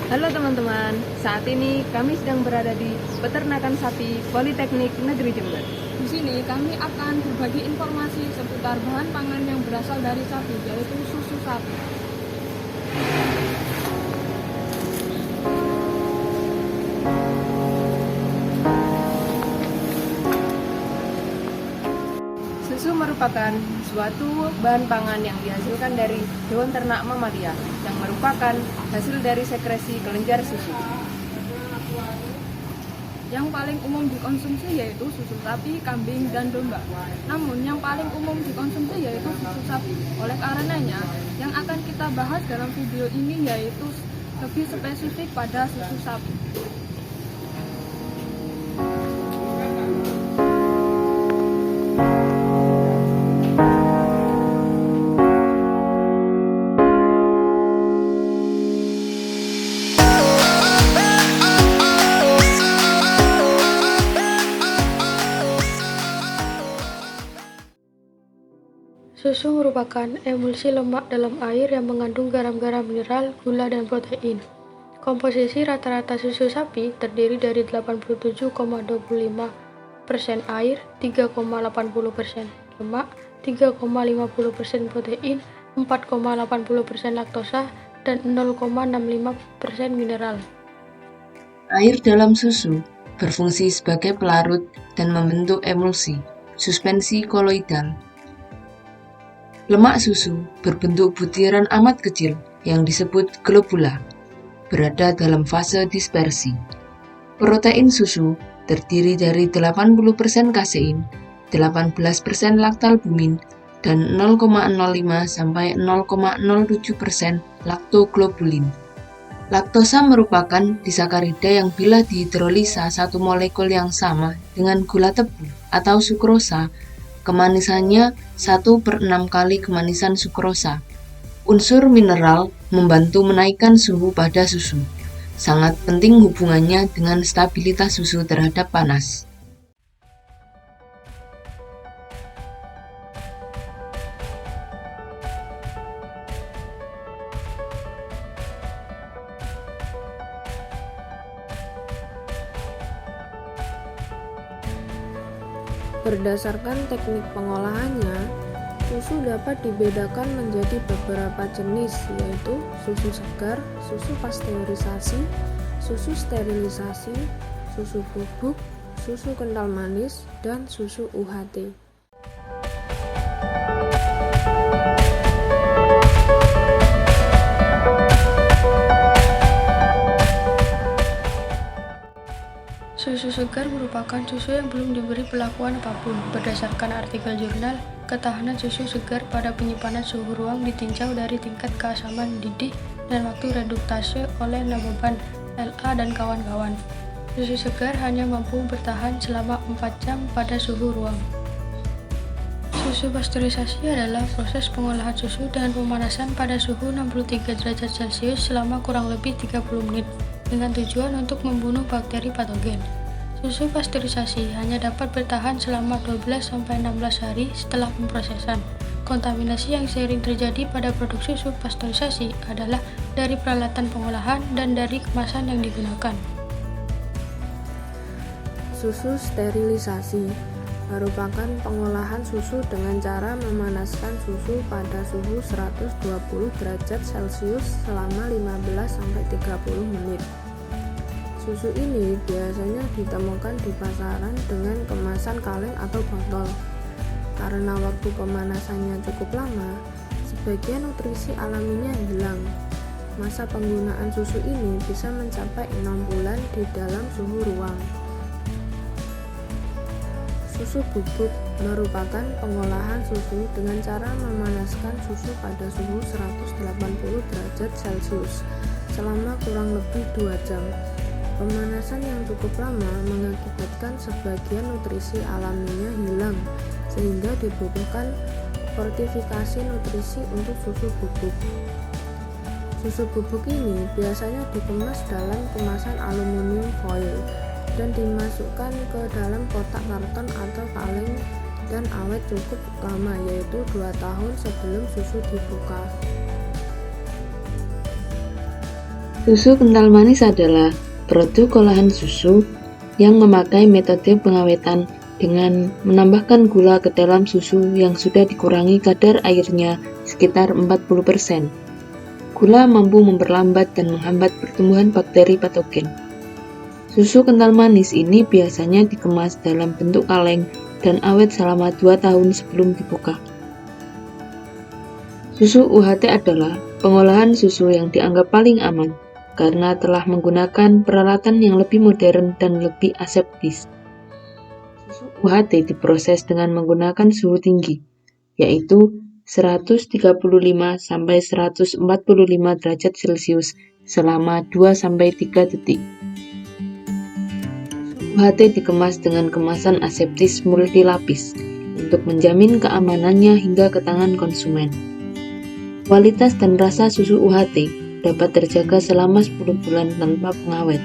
Halo teman-teman, saat ini kami sedang berada di Peternakan Sapi Politeknik Negeri Jember. Di sini kami akan berbagi informasi seputar bahan pangan yang berasal dari sapi, yaitu susu sapi. Susu merupakan suatu bahan pangan yang dihasilkan dari hewan ternak mamalia yang merupakan hasil dari sekresi kelenjar susu. Yang paling umum dikonsumsi yaitu susu sapi, kambing, dan domba. Namun yang paling umum dikonsumsi yaitu susu sapi. Oleh karenanya, yang akan kita bahas dalam video ini yaitu lebih spesifik pada susu sapi. Susu merupakan emulsi lemak dalam air yang mengandung garam-garam mineral, gula, dan protein. Komposisi rata-rata susu sapi terdiri dari 87,25% air, 3,80% lemak, 3,50% protein, 4,80% laktosa, dan 0,65% mineral. Air dalam susu berfungsi sebagai pelarut dan membentuk emulsi, suspensi koloidal. Lemak susu berbentuk butiran amat kecil yang disebut globula, berada dalam fase dispersi. Protein susu terdiri dari 80% kasein, 18% laktalbumin, dan 0,05 sampai 0,07% laktoglobulin. Laktosa merupakan disakarida yang bila dihidrolisa satu molekul yang sama dengan gula tebu atau sukrosa, kemanisannya 1/6 kali kemanisan sukrosa. Unsur mineral membantu menaikkan suhu pada susu. Sangat penting hubungannya dengan stabilitas susu terhadap panas. Berdasarkan teknik pengolahannya, susu dapat dibedakan menjadi beberapa jenis, yaitu susu segar, susu pasteurisasi, susu sterilisasi, susu bubuk, susu kental manis, dan susu UHT. Susu segar merupakan susu yang belum diberi perlakuan apapun. Berdasarkan artikel jurnal, ketahanan susu segar pada penyimpanan suhu ruang ditinjau dari tingkat keasaman didih dan waktu reduktase oleh Naboban, LA, dan kawan-kawan. Susu segar hanya mampu bertahan selama 4 jam pada suhu ruang. Susu pasteurisasi adalah proses pengolahan susu dengan pemanasan pada suhu 63 derajat Celcius selama kurang lebih 30 menit dengan tujuan untuk membunuh bakteri patogen. Susu pasteurisasi hanya dapat bertahan selama 12-16 hari setelah pemrosesan. Kontaminasi yang sering terjadi pada produk susu pasteurisasi adalah dari peralatan pengolahan dan dari kemasan yang digunakan. Susu sterilisasi merupakan pengolahan susu dengan cara memanaskan susu pada suhu 120 derajat Celcius selama 15-30 menit. Susu ini biasanya ditemukan di pasaran dengan kemasan kaleng atau botol. Karena waktu pemanasannya cukup lama, sebagian nutrisi alaminya hilang. Masa penggunaan susu ini bisa mencapai 6 bulan di dalam suhu ruang. Susu bubuk merupakan pengolahan susu dengan cara memanaskan susu pada suhu 180 derajat Celcius selama kurang lebih 2 jam. Pemanasan yang cukup lama mengakibatkan sebagian nutrisi alaminya hilang, sehingga dibutuhkan fortifikasi nutrisi untuk susu bubuk. Susu bubuk ini biasanya dikemas dalam kemasan aluminium foil dan dimasukkan ke dalam kotak karton atau kaleng dan awet cukup lama, yaitu 2 tahun sebelum susu dibuka. Susu kental manis adalah produk olahan susu yang memakai metode pengawetan dengan menambahkan gula ke dalam susu yang sudah dikurangi kadar airnya sekitar 40%. Gula mampu memperlambat dan menghambat pertumbuhan bakteri patogen. Susu kental manis ini biasanya dikemas dalam bentuk kaleng dan awet selama 2 tahun sebelum dibuka. Susu UHT adalah pengolahan susu yang dianggap paling aman karena telah menggunakan peralatan yang lebih modern dan lebih aseptis. Susu UHT diproses dengan menggunakan suhu tinggi, yaitu 135 sampai 145 derajat Celcius selama 2 sampai 3 detik. UHT dikemas dengan kemasan aseptis multilapis untuk menjamin keamanannya hingga ke tangan konsumen. Kualitas dan rasa susu UHT dapat terjaga selama 10 bulan tanpa pengawet.